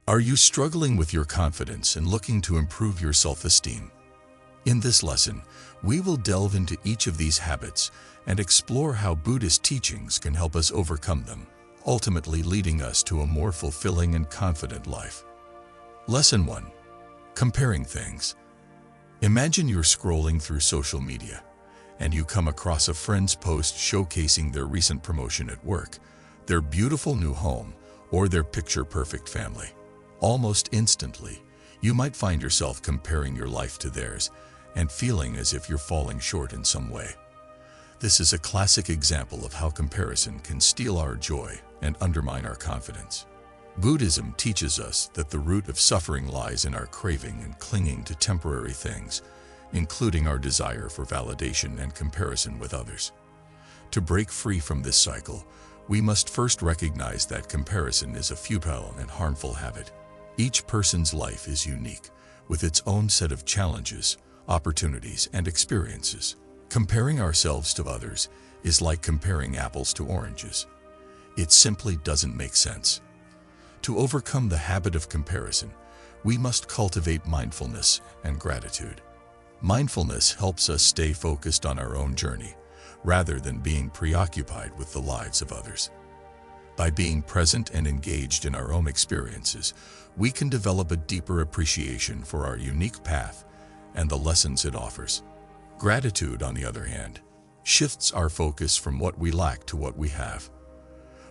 Are you struggling with your confidence and looking to improve your self-esteem? In this lesson, we will delve into each of these habits and explore how Buddhist teachings can help us overcome them, ultimately leading us to a more fulfilling and confident life. Lesson 1. Comparing things. Imagine you're scrolling through social media, and you come across a friend's post showcasing their recent promotion at work, their beautiful new home, or their picture-perfect family. Almost instantly, you might find yourself comparing your life to theirs and feeling as if you're falling short in some way. This is a classic example of how comparison can steal our joy and undermine our confidence. Buddhism teaches us that the root of suffering lies in our craving and clinging to temporary things, including our desire for validation and comparison with others. To break free from this cycle, we must first recognize that comparison is a futile and harmful habit. Each person's life is unique, with its own set of challenges, opportunities, and experiences. Comparing ourselves to others is like comparing apples to oranges. It simply doesn't make sense. To overcome the habit of comparison, we must cultivate mindfulness and gratitude. Mindfulness helps us stay focused on our own journey, rather than being preoccupied with the lives of others. By being present and engaged in our own experiences, we can develop a deeper appreciation for our unique path and the lessons it offers. Gratitude, on the other hand, shifts our focus from what we lack to what we have.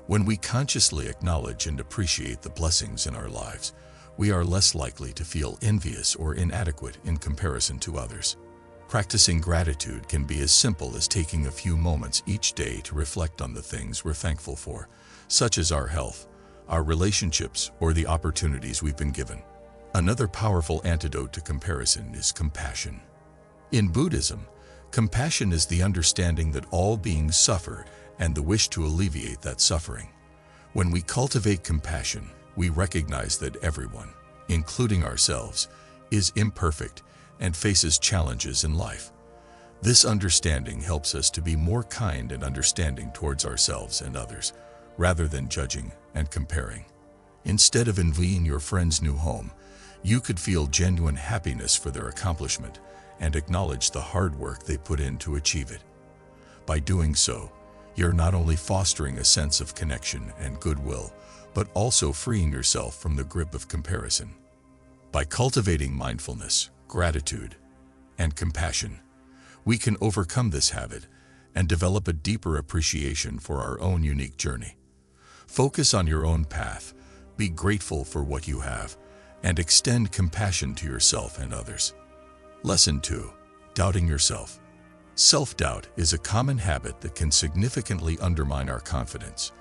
When we consciously acknowledge and appreciate the blessings in our lives, we are less likely to feel envious or inadequate in comparison to others. Practicing gratitude can be as simple as taking a few moments each day to reflect on the things we're thankful for, such as our health, our relationships, or the opportunities we've been given. Another powerful antidote to comparison is compassion. In Buddhism, compassion is the understanding that all beings suffer and the wish to alleviate that suffering. When we cultivate compassion, we recognize that everyone, including ourselves, is imperfect and faces challenges in life. This understanding helps us to be more kind and understanding towards ourselves and others, rather than judging and comparing. Instead of envying your friend's new home, you could feel genuine happiness for their accomplishment and acknowledge the hard work they put in to achieve it. By doing so, you're not only fostering a sense of connection and goodwill, but also freeing yourself from the grip of comparison. By cultivating mindfulness, gratitude, and compassion, we can overcome this habit and develop a deeper appreciation for our own unique journey. Focus on your own path, be grateful for what you have, and extend compassion to yourself and others. Lesson 2. Doubting yourself. Self-doubt is a common habit that can significantly undermine our confidence.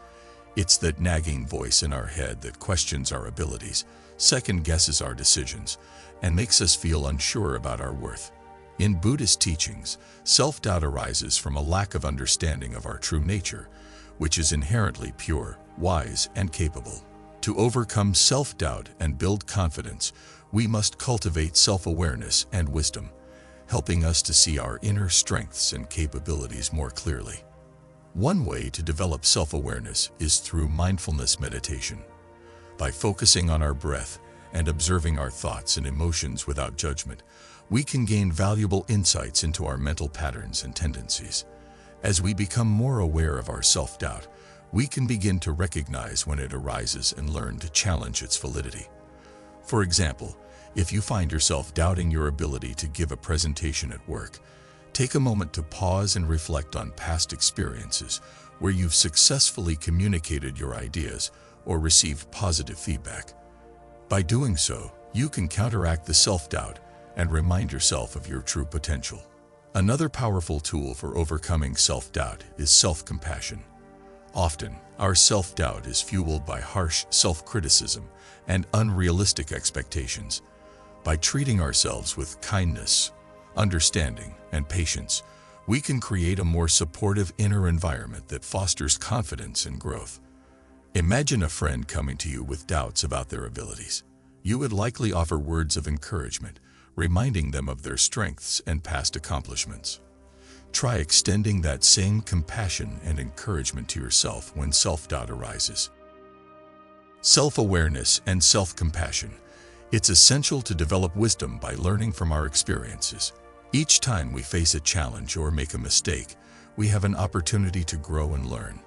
It's that nagging voice in our head that questions our abilities, second-guesses our decisions, and makes us feel unsure about our worth. In Buddhist teachings, self-doubt arises from a lack of understanding of our true nature, which is inherently pure, wise, and capable. To overcome self-doubt and build confidence, we must cultivate self-awareness and wisdom, helping us to see our inner strengths and capabilities more clearly. One way to develop self-awareness is through mindfulness meditation. By focusing on our breath and observing our thoughts and emotions without judgment, we can gain valuable insights into our mental patterns and tendencies. As we become more aware of our self-doubt, we can begin to recognize when it arises and learn to challenge its validity. For example, if you find yourself doubting your ability to give a presentation at work, take a moment to pause and reflect on past experiences where you've successfully communicated your ideas or received positive feedback. By doing so, you can counteract the self-doubt and remind yourself of your true potential. Another powerful tool for overcoming self-doubt is self-compassion. Often, our self-doubt is fueled by harsh self-criticism and unrealistic expectations. By treating ourselves with kindness, understanding, and patience, we can create a more supportive inner environment that fosters confidence and growth. Imagine a friend coming to you with doubts about their abilities. You would likely offer words of encouragement, reminding them of their strengths and past accomplishments. Try extending that same compassion and encouragement to yourself when self-doubt arises. Self-awareness and self-compassion. It's essential to develop wisdom by learning from our experiences. Each time we face a challenge or make a mistake, we have an opportunity to grow and learn.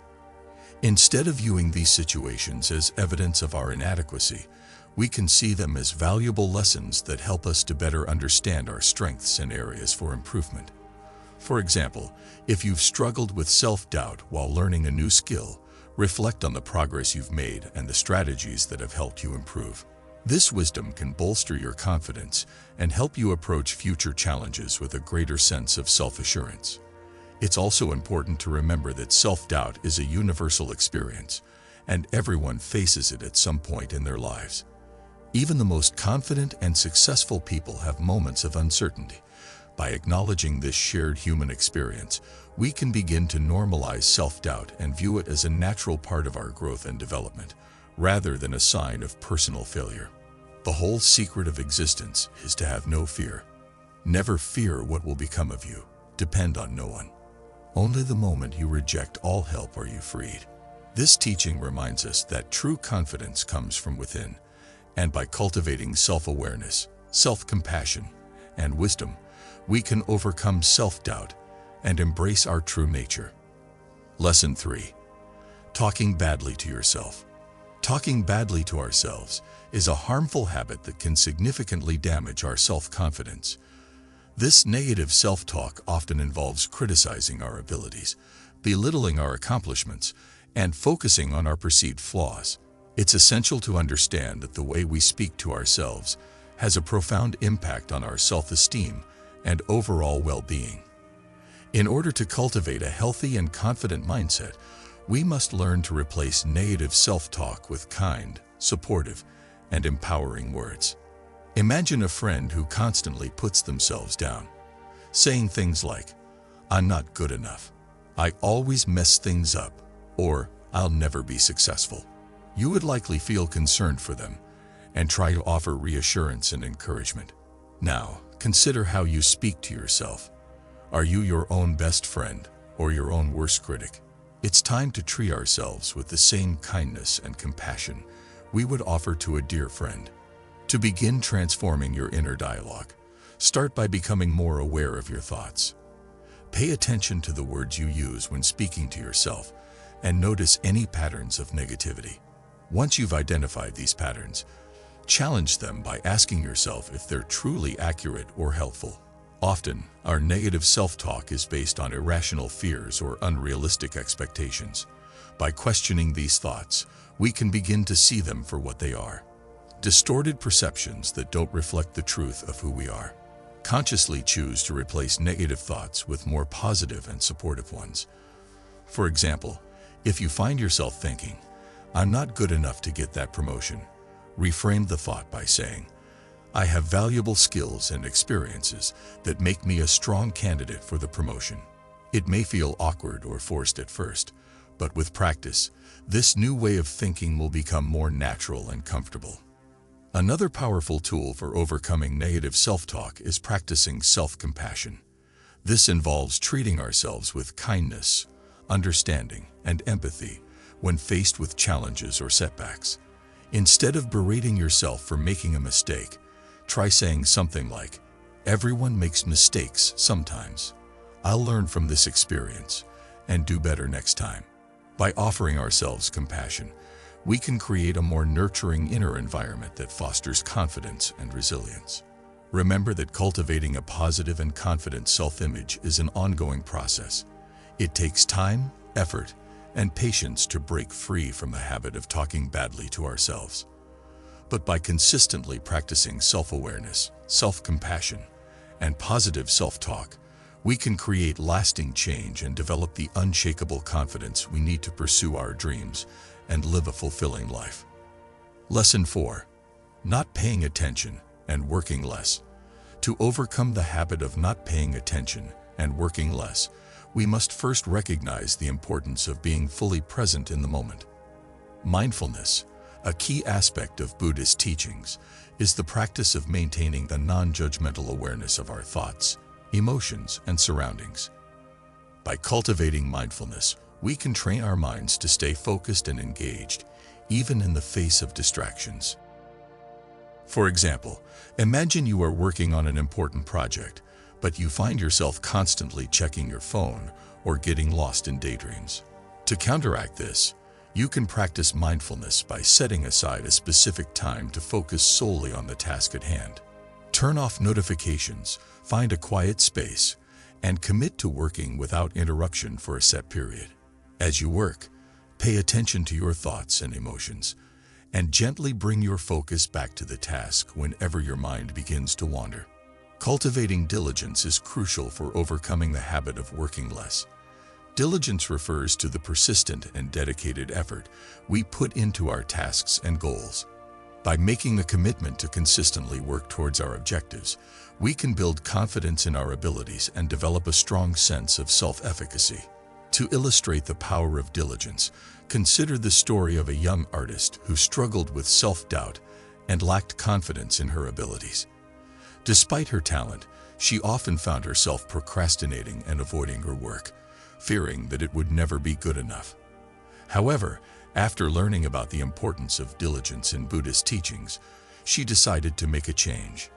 Instead of viewing these situations as evidence of our inadequacy, we can see them as valuable lessons that help us to better understand our strengths and areas for improvement. For example, if you've struggled with self-doubt while learning a new skill, reflect on the progress you've made and the strategies that have helped you improve. This wisdom can bolster your confidence and help you approach future challenges with a greater sense of self-assurance. It's also important to remember that self-doubt is a universal experience, and everyone faces it at some point in their lives. Even the most confident and successful people have moments of uncertainty. By acknowledging this shared human experience, we can begin to normalize self-doubt and view it as a natural part of our growth and development, rather than a sign of personal failure. The whole secret of existence is to have no fear. Never fear what will become of you. Depend on no one. Only the moment you reject all help are you freed. This teaching reminds us that true confidence comes from within, and by cultivating self-awareness, self-compassion, and wisdom, we can overcome self-doubt and embrace our true nature. Lesson 3. Talking badly to yourself. Talking badly to ourselves is a harmful habit that can significantly damage our self-confidence. This negative self-talk often involves criticizing our abilities, belittling our accomplishments, and focusing on our perceived flaws. It's essential to understand that the way we speak to ourselves has a profound impact on our self-esteem and overall well-being. In order to cultivate a healthy and confident mindset, we must learn to replace negative self-talk with kind, supportive, and empowering words. Imagine a friend who constantly puts themselves down, saying things like, "I'm not good enough," "I always mess things up," or "I'll never be successful." You would likely feel concerned for them and try to offer reassurance and encouragement. Now, consider how you speak to yourself. Are you your own best friend or your own worst critic? It's time to treat ourselves with the same kindness and compassion we would offer to a dear friend. To begin transforming your inner dialogue, start by becoming more aware of your thoughts. Pay attention to the words you use when speaking to yourself and notice any patterns of negativity. Once you've identified these patterns, challenge them by asking yourself if they're truly accurate or helpful. Often, our negative self-talk is based on irrational fears or unrealistic expectations. By questioning these thoughts, we can begin to see them for what they are: distorted perceptions that don't reflect the truth of who we are. Consciously choose to replace negative thoughts with more positive and supportive ones. For example, if you find yourself thinking, "I'm not good enough to get that promotion," reframe the thought by saying, "I have valuable skills and experiences that make me a strong candidate for the promotion." It may feel awkward or forced at first, but with practice, this new way of thinking will become more natural and comfortable. Another powerful tool for overcoming negative self-talk is practicing self-compassion. This involves treating ourselves with kindness, understanding, and empathy when faced with challenges or setbacks. Instead of berating yourself for making a mistake, try saying something like, "Everyone makes mistakes sometimes. I'll learn from this experience and do better next time." By offering ourselves compassion, we can create a more nurturing inner environment that fosters confidence and resilience. Remember that cultivating a positive and confident self-image is an ongoing process. It takes time, effort, and patience to break free from the habit of talking badly to ourselves. But by consistently practicing self-awareness, self-compassion, and positive self-talk, we can create lasting change and develop the unshakable confidence we need to pursue our dreams and live a fulfilling life. Lesson 4. Not paying attention and working less. To overcome the habit of not paying attention and working less, we must first recognize the importance of being fully present in the moment. Mindfulness, a key aspect of Buddhist teachings, is the practice of maintaining the non-judgmental awareness of our thoughts, emotions, and surroundings. By cultivating mindfulness, we can train our minds to stay focused and engaged, even in the face of distractions. For example, imagine you are working on an important project, but you find yourself constantly checking your phone or getting lost in daydreams. To counteract this, you can practice mindfulness by setting aside a specific time to focus solely on the task at hand. Turn off notifications, find a quiet space, and commit to working without interruption for a set period. As you work, pay attention to your thoughts and emotions, and gently bring your focus back to the task whenever your mind begins to wander. Cultivating diligence is crucial for overcoming the habit of working less. Diligence refers to the persistent and dedicated effort we put into our tasks and goals. By making the commitment to consistently work towards our objectives, we can build confidence in our abilities and develop a strong sense of self-efficacy. To illustrate the power of diligence, consider the story of a young artist who struggled with self-doubt and lacked confidence in her abilities. Despite her talent, she often found herself procrastinating and avoiding her work, fearing that it would never be good enough. However, after learning about the importance of diligence in Buddhist teachings, she decided to make a change.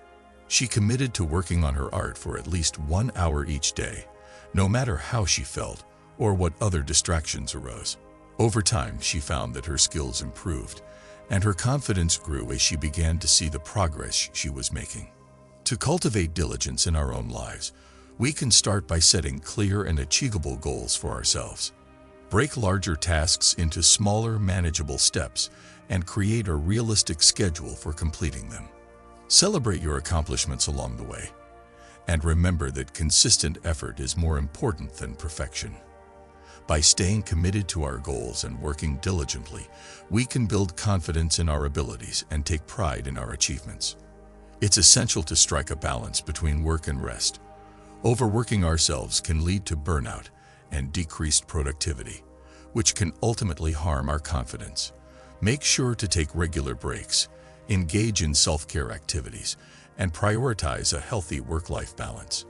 She committed to working on her art for at least 1 hour each day, no matter how she felt or what other distractions arose. Over time, she found that her skills improved, and her confidence grew as she began to see the progress she was making. To cultivate diligence in our own lives, we can start by setting clear and achievable goals for ourselves. Break larger tasks into smaller, manageable steps and create a realistic schedule for completing them. Celebrate your accomplishments along the way, and remember that consistent effort is more important than perfection. By staying committed to our goals and working diligently, we can build confidence in our abilities and take pride in our achievements. It's essential to strike a balance between work and rest. Overworking ourselves can lead to burnout and decreased productivity, which can ultimately harm our confidence. Make sure to take regular breaks, engage in self-care activities, and prioritize a healthy work-life balance.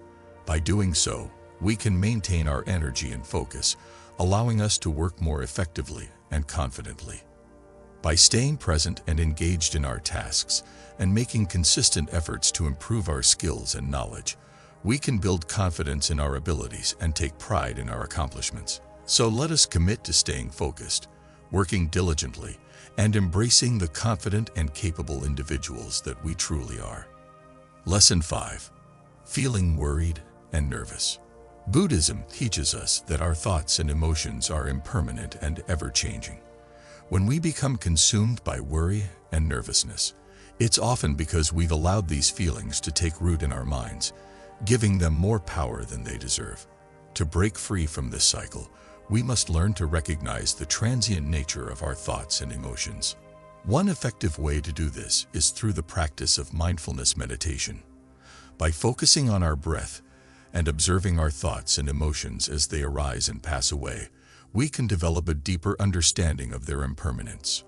By doing so, we can maintain our energy and focus, allowing us to work more effectively and confidently. By staying present and engaged in our tasks and making consistent efforts to improve our skills and knowledge, we can build confidence in our abilities and take pride in our accomplishments. So let us commit to staying focused, working diligently, and embracing the confident and capable individuals that we truly are. Lesson 5. Feeling worried and nervous. Buddhism teaches us that our thoughts and emotions are impermanent and ever-changing. When we become consumed by worry and nervousness, it's often because we've allowed these feelings to take root in our minds, giving them more power than they deserve. To break free from this cycle, we must learn to recognize the transient nature of our thoughts and emotions. One effective way to do this is through the practice of mindfulness meditation. By focusing on our breath and observing our thoughts and emotions as they arise and pass away, we can develop a deeper understanding of their impermanence.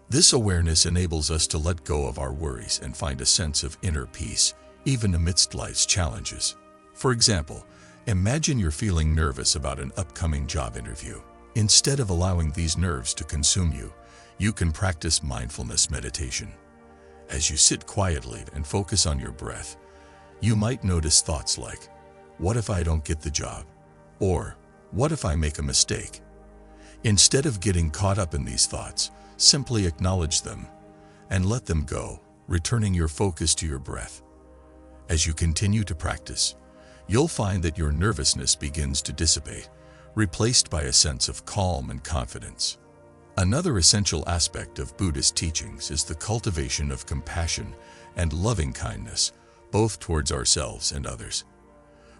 This awareness enables us to let go of our worries and find a sense of inner peace, even amidst life's challenges. For example, imagine you're feeling nervous about an upcoming job interview. Instead of allowing these nerves to consume you, you can practice mindfulness meditation. As you sit quietly and focus on your breath, you might notice thoughts like, "What if I don't get the job?" Or, "What if I make a mistake?" Instead of getting caught up in these thoughts, simply acknowledge them and let them go, returning your focus to your breath. As you continue to practice, you'll find that your nervousness begins to dissipate, replaced by a sense of calm and confidence. Another essential aspect of Buddhist teachings is the cultivation of compassion and loving kindness, both towards ourselves and others.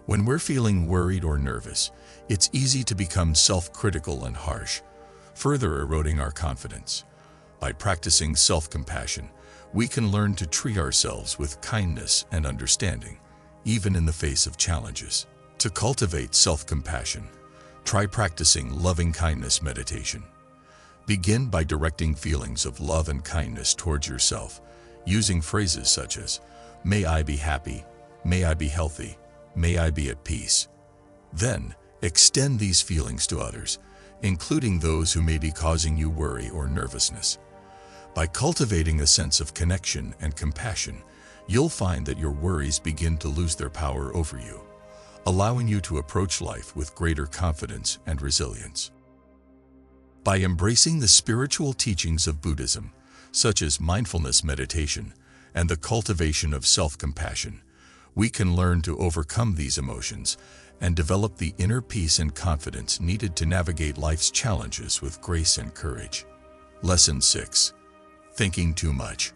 When we're feeling worried or nervous, it's easy to become self-critical and harsh, further eroding our confidence. By practicing self-compassion, we can learn to treat ourselves with kindness and understanding, even in the face of challenges. To cultivate self-compassion, try practicing loving-kindness meditation. Begin by directing feelings of love and kindness towards yourself, using phrases such as, "May I be happy," "May I be healthy," "May I be at peace." Then, extend these feelings to others, including those who may be causing you worry or nervousness. By cultivating a sense of connection and compassion, you'll find that your worries begin to lose their power over you, allowing you to approach life with greater confidence and resilience. By embracing the spiritual teachings of Buddhism, such as mindfulness meditation and the cultivation of self-compassion, we can learn to overcome these emotions and develop the inner peace and confidence needed to navigate life's challenges with grace and courage. Lesson 6. Thinking too much.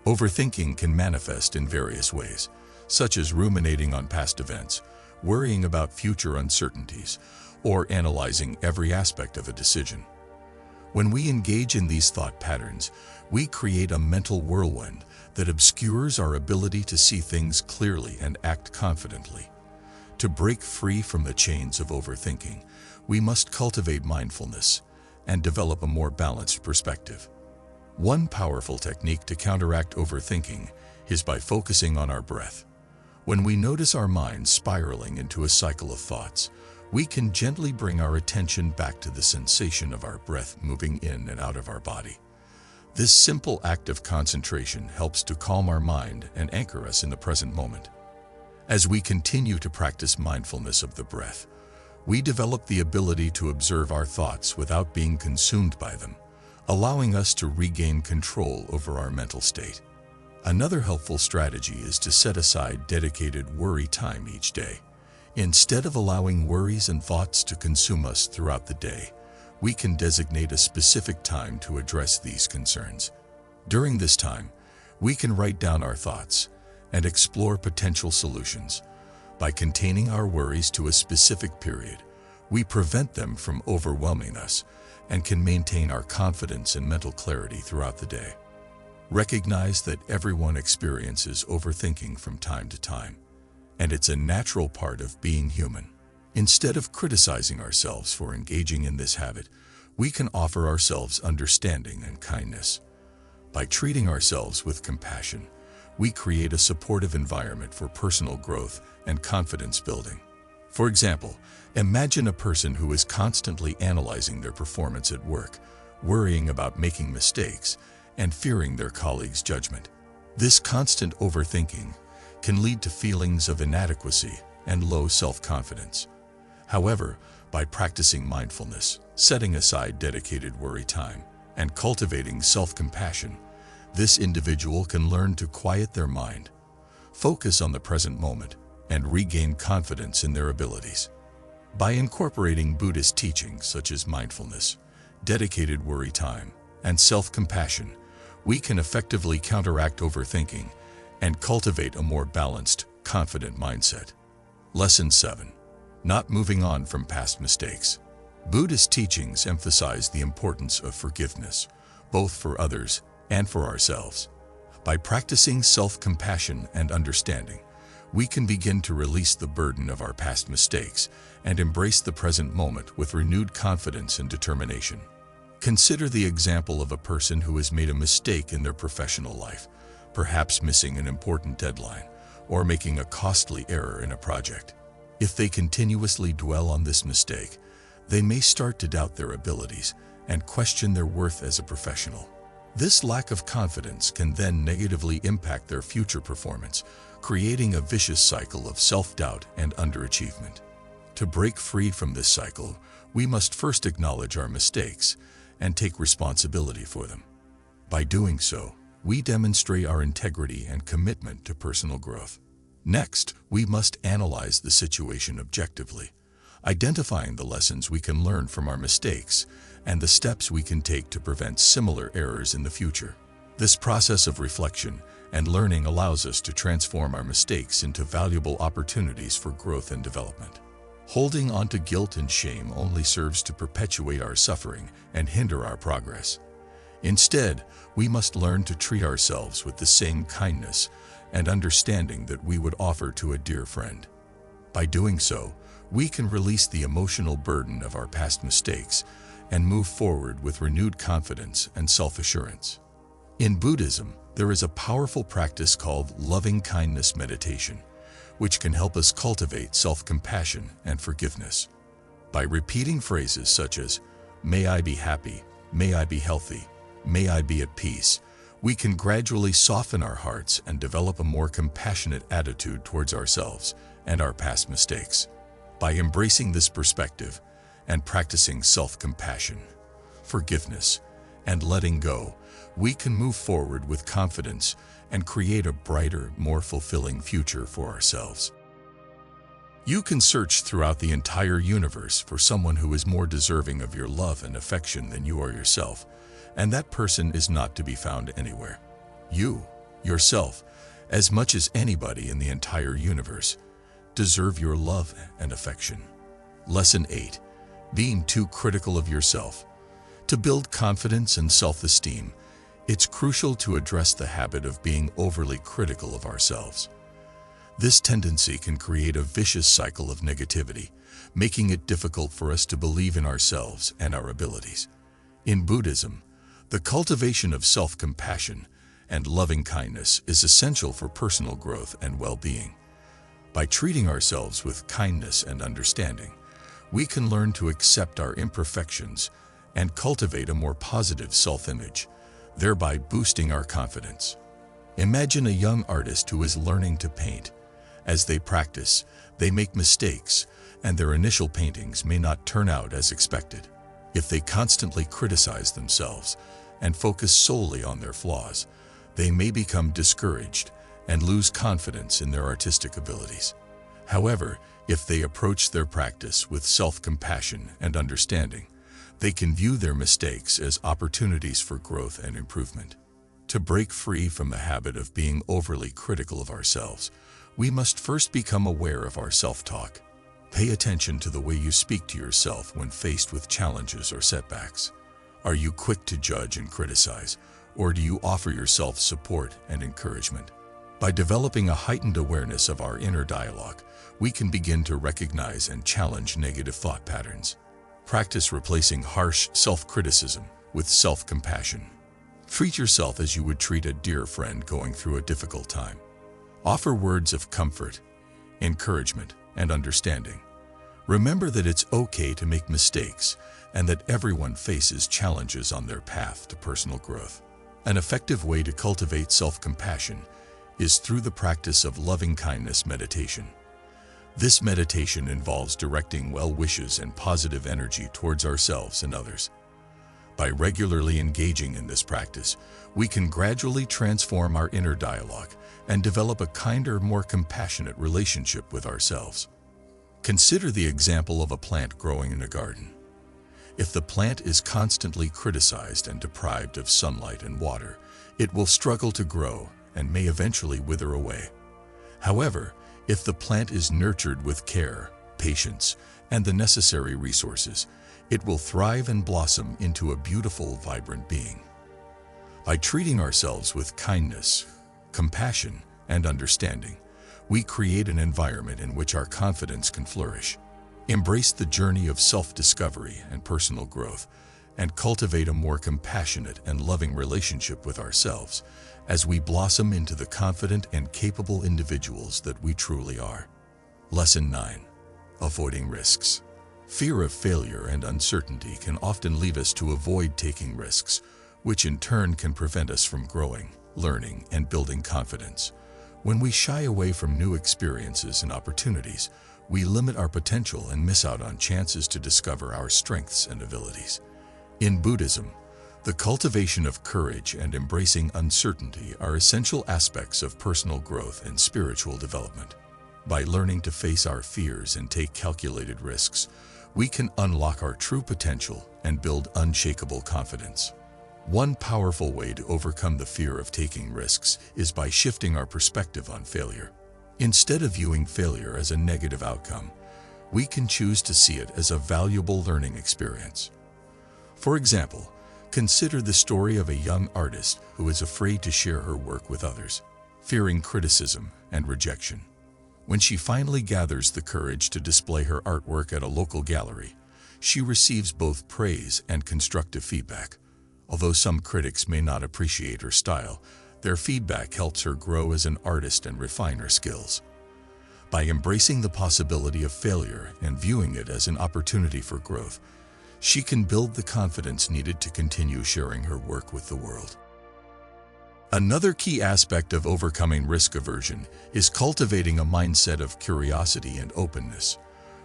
Overthinking can manifest in various ways, such as ruminating on past events, worrying about future uncertainties, or analyzing every aspect of a decision. When we engage in these thought patterns, we create a mental whirlwind that obscures our ability to see things clearly and act confidently. To break free from the chains of overthinking, we must cultivate mindfulness and develop a more balanced perspective. One powerful technique to counteract overthinking is by focusing on our breath. When we notice our mind spiraling into a cycle of thoughts, we can gently bring our attention back to the sensation of our breath moving in and out of our body. This simple act of concentration helps to calm our mind and anchor us in the present moment. As we continue to practice mindfulness of the breath, we develop the ability to observe our thoughts without being consumed by them, allowing us to regain control over our mental state. Another helpful strategy is to set aside dedicated worry time each day. Instead of allowing worries and thoughts to consume us throughout the day, we can designate a specific time to address these concerns. During this time, we can write down our thoughts and explore potential solutions. By containing our worries to a specific period, we prevent them from overwhelming us and can maintain our confidence and mental clarity throughout the day. Recognize that everyone experiences overthinking from time to time, and it's a natural part of being human. Instead of criticizing ourselves for engaging in this habit, we can offer ourselves understanding and kindness. By treating ourselves with compassion, we create a supportive environment for personal growth and confidence building. For example, imagine a person who is constantly analyzing their performance at work, worrying about making mistakes, and fearing their colleagues' judgment. This constant overthinking can lead to feelings of inadequacy and low self-confidence. However, by practicing mindfulness, setting aside dedicated worry time, and cultivating self-compassion, this individual can learn to quiet their mind, focus on the present moment, and regain confidence in their abilities. By incorporating Buddhist teachings such as mindfulness, dedicated worry time, and self-compassion, we can effectively counteract overthinking and cultivate a more balanced, confident mindset. Lesson 7. Not moving on from past mistakes. Buddhist teachings emphasize the importance of forgiveness, both for others and for ourselves. By practicing self-compassion and understanding, we can begin to release the burden of our past mistakes and embrace the present moment with renewed confidence and determination. Consider the example of a person who has made a mistake in their professional life, perhaps missing an important deadline or making a costly error in a project. If they continuously dwell on this mistake, they may start to doubt their abilities and question their worth as a professional. This lack of confidence can then negatively impact their future performance, creating a vicious cycle of self-doubt and underachievement. To break free from this cycle, we must first acknowledge our mistakes and take responsibility for them. By doing so, we demonstrate our integrity and commitment to personal growth. Next, we must analyze the situation objectively, identifying the lessons we can learn from our mistakes and the steps we can take to prevent similar errors in the future. This process of reflection and learning allows us to transform our mistakes into valuable opportunities for growth and development. Holding on to guilt and shame only serves to perpetuate our suffering and hinder our progress. Instead, we must learn to treat ourselves with the same kindness and understanding that we would offer to a dear friend. By doing so, we can release the emotional burden of our past mistakes and move forward with renewed confidence and self-assurance. In Buddhism, there is a powerful practice called loving-kindness meditation, which can help us cultivate self-compassion and forgiveness. By repeating phrases such as, "May I be happy," "May I be healthy," "May I be at peace," we can gradually soften our hearts and develop a more compassionate attitude towards ourselves and our past mistakes. By embracing this perspective and practicing self-compassion, forgiveness, and letting go, we can move forward with confidence and create a brighter, more fulfilling future for ourselves. You can search throughout the entire universe for someone who is more deserving of your love and affection than you are yourself, and that person is not to be found anywhere. You, yourself, as much as anybody in the entire universe, deserve your love and affection. Lesson 8. Being too critical of yourself. To build confidence and self-esteem, it's crucial to address the habit of being overly critical of ourselves. This tendency can create a vicious cycle of negativity, making it difficult for us to believe in ourselves and our abilities. In Buddhism, the cultivation of self-compassion and loving kindness is essential for personal growth and well-being. By treating ourselves with kindness and understanding, we can learn to accept our imperfections and cultivate a more positive self-image, thereby boosting our confidence. Imagine a young artist who is learning to paint. As they practice, they make mistakes, and their initial paintings may not turn out as expected. If they constantly criticize themselves and focus solely on their flaws, they may become discouraged and lose confidence in their artistic abilities. However, if they approach their practice with self-compassion and understanding, they can view their mistakes as opportunities for growth and improvement. To break free from the habit of being overly critical of ourselves, we must first become aware of our self-talk. Pay attention to the way you speak to yourself when faced with challenges or setbacks. Are you quick to judge and criticize, or do you offer yourself support and encouragement? By developing a heightened awareness of our inner dialogue, we can begin to recognize and challenge negative thought patterns. Practice replacing harsh self-criticism with self-compassion. Treat yourself as you would treat a dear friend going through a difficult time. Offer words of comfort, encouragement, and understanding. Remember that it's okay to make mistakes and that everyone faces challenges on their path to personal growth. An effective way to cultivate self-compassion is through the practice of loving-kindness meditation. This meditation involves directing well wishes and positive energy towards ourselves and others. By regularly engaging in this practice, we can gradually transform our inner dialogue and develop a kinder, more compassionate relationship with ourselves. Consider the example of a plant growing in a garden. If the plant is constantly criticized and deprived of sunlight and water, it will struggle to grow and may eventually wither away. However, if the plant is nurtured with care, patience, and the necessary resources, it will thrive and blossom into a beautiful, vibrant being. By treating ourselves with kindness, compassion, and understanding, we create an environment in which our confidence can flourish. Embrace the journey of self-discovery and personal growth, and cultivate a more compassionate and loving relationship with ourselves as we blossom into the confident and capable individuals that we truly are. Lesson 9. Avoiding risks. Fear of failure and uncertainty can often lead us to avoid taking risks, which in turn can prevent us from growing, learning, and building confidence. When we shy away from new experiences and opportunities, we limit our potential and miss out on chances to discover our strengths and abilities. In Buddhism, the cultivation of courage and embracing uncertainty are essential aspects of personal growth and spiritual development. By learning to face our fears and take calculated risks, we can unlock our true potential and build unshakable confidence. One powerful way to overcome the fear of taking risks is by shifting our perspective on failure. Instead of viewing failure as a negative outcome, we can choose to see it as a valuable learning experience. For example, consider the story of a young artist who is afraid to share her work with others, fearing criticism and rejection. When she finally gathers the courage to display her artwork at a local gallery, she receives both praise and constructive feedback. Although some critics may not appreciate her style, their feedback helps her grow as an artist and refine her skills. By embracing the possibility of failure and viewing it as an opportunity for growth, she can build the confidence needed to continue sharing her work with the world. Another key aspect of overcoming risk aversion is cultivating a mindset of curiosity and openness.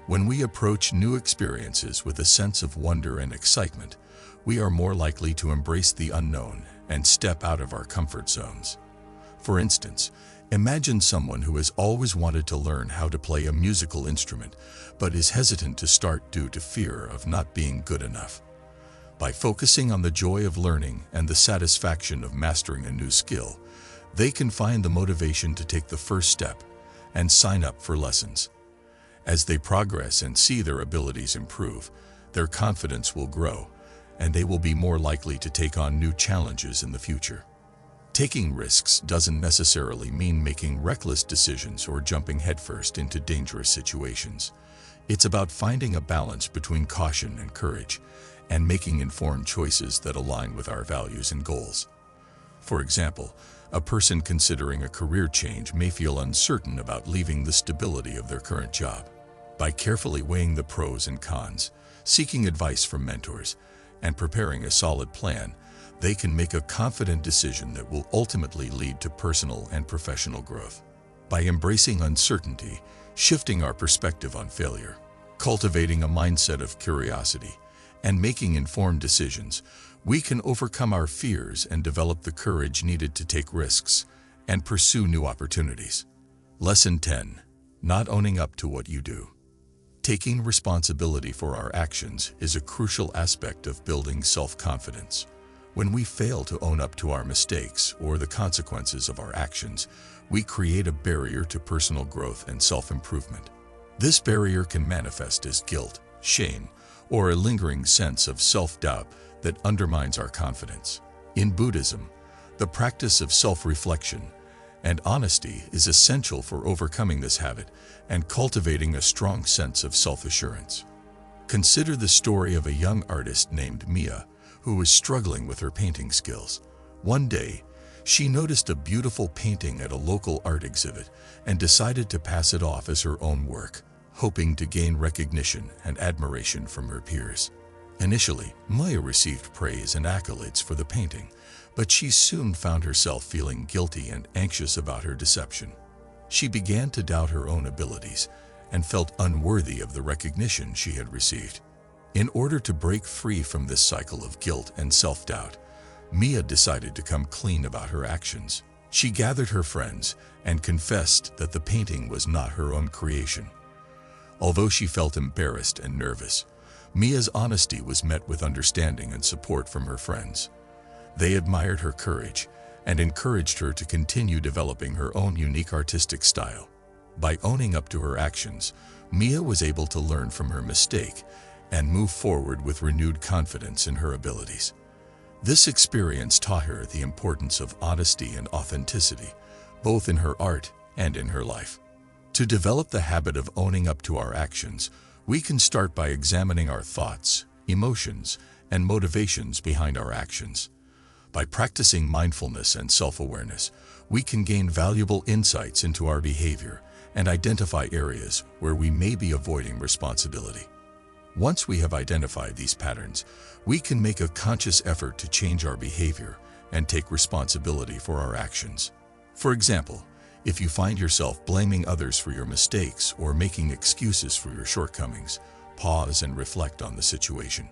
When we approach new experiences with a sense of wonder and excitement, we are more likely to embrace the unknown and step out of our comfort zones. For instance, imagine someone who has always wanted to learn how to play a musical instrument, but is hesitant to start due to fear of not being good enough. By focusing on the joy of learning and the satisfaction of mastering a new skill, they can find the motivation to take the first step and sign up for lessons. As they progress and see their abilities improve, their confidence will grow, and they will be more likely to take on new challenges in the future. Taking risks doesn't necessarily mean making reckless decisions or jumping headfirst into dangerous situations. It's about finding a balance between caution and courage, and making informed choices that align with our values and goals. For example, a person considering a career change may feel uncertain about leaving the stability of their current job. By carefully weighing the pros and cons, seeking advice from mentors, and preparing a solid plan, they can make a confident decision that will ultimately lead to personal and professional growth. By embracing uncertainty, shifting our perspective on failure, cultivating a mindset of curiosity, and making informed decisions, we can overcome our fears and develop the courage needed to take risks and pursue new opportunities. Lesson 10. Not owning up to what you do. Taking responsibility for our actions is a crucial aspect of building self-confidence. When we fail to own up to our mistakes or the consequences of our actions, we create a barrier to personal growth and self-improvement. This barrier can manifest as guilt, shame, or a lingering sense of self-doubt that undermines our confidence. In Buddhism, the practice of self-reflection and honesty is essential for overcoming this habit and cultivating a strong sense of self-assurance. Consider the story of a young artist named Mia, who was struggling with her painting skills. One day, she noticed a beautiful painting at a local art exhibit and decided to pass it off as her own work, hoping to gain recognition and admiration from her peers. Initially, Maya received praise and accolades for the painting, but she soon found herself feeling guilty and anxious about her deception. She began to doubt her own abilities and felt unworthy of the recognition she had received. In order to break free from this cycle of guilt and self-doubt, Mia decided to come clean about her actions. She gathered her friends and confessed that the painting was not her own creation. Although she felt embarrassed and nervous, Mia's honesty was met with understanding and support from her friends. They admired her courage and encouraged her to continue developing her own unique artistic style. By owning up to her actions, Mia was able to learn from her mistake and move forward with renewed confidence in her abilities. This experience taught her the importance of honesty and authenticity, both in her art and in her life. To develop the habit of owning up to our actions, we can start by examining our thoughts, emotions, and motivations behind our actions. By practicing mindfulness and self-awareness, we can gain valuable insights into our behavior and identify areas where we may be avoiding responsibility. Once we have identified these patterns, we can make a conscious effort to change our behavior and take responsibility for our actions. For example, if you find yourself blaming others for your mistakes or making excuses for your shortcomings, pause and reflect on the situation.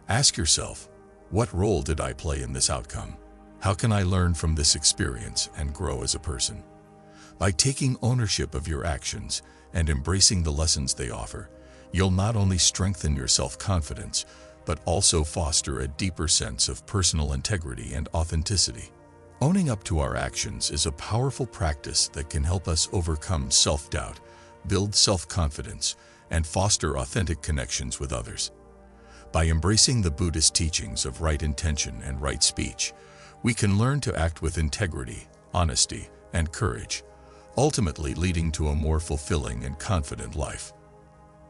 Ask yourself, what role did I play in this outcome? How can I learn from this experience and grow as a person? By taking ownership of your actions and embracing the lessons they offer, you'll not only strengthen your self-confidence, but also foster a deeper sense of personal integrity and authenticity. Owning up to our actions is a powerful practice that can help us overcome self-doubt, build self-confidence, and foster authentic connections with others. By embracing the Buddhist teachings of right intention and right speech, we can learn to act with integrity, honesty, and courage, ultimately leading to a more fulfilling and confident life.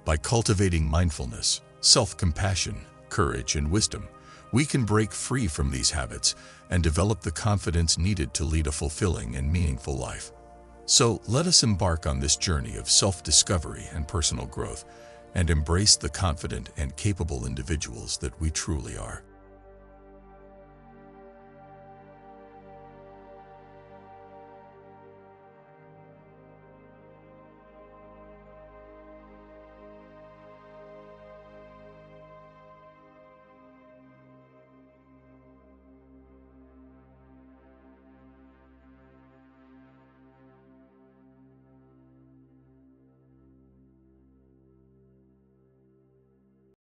By cultivating mindfulness, self-compassion, courage, and wisdom, we can break free from these habits and develop the confidence needed to lead a fulfilling and meaningful life. So let us embark on this journey of self-discovery and personal growth and embrace the confident and capable individuals that we truly are.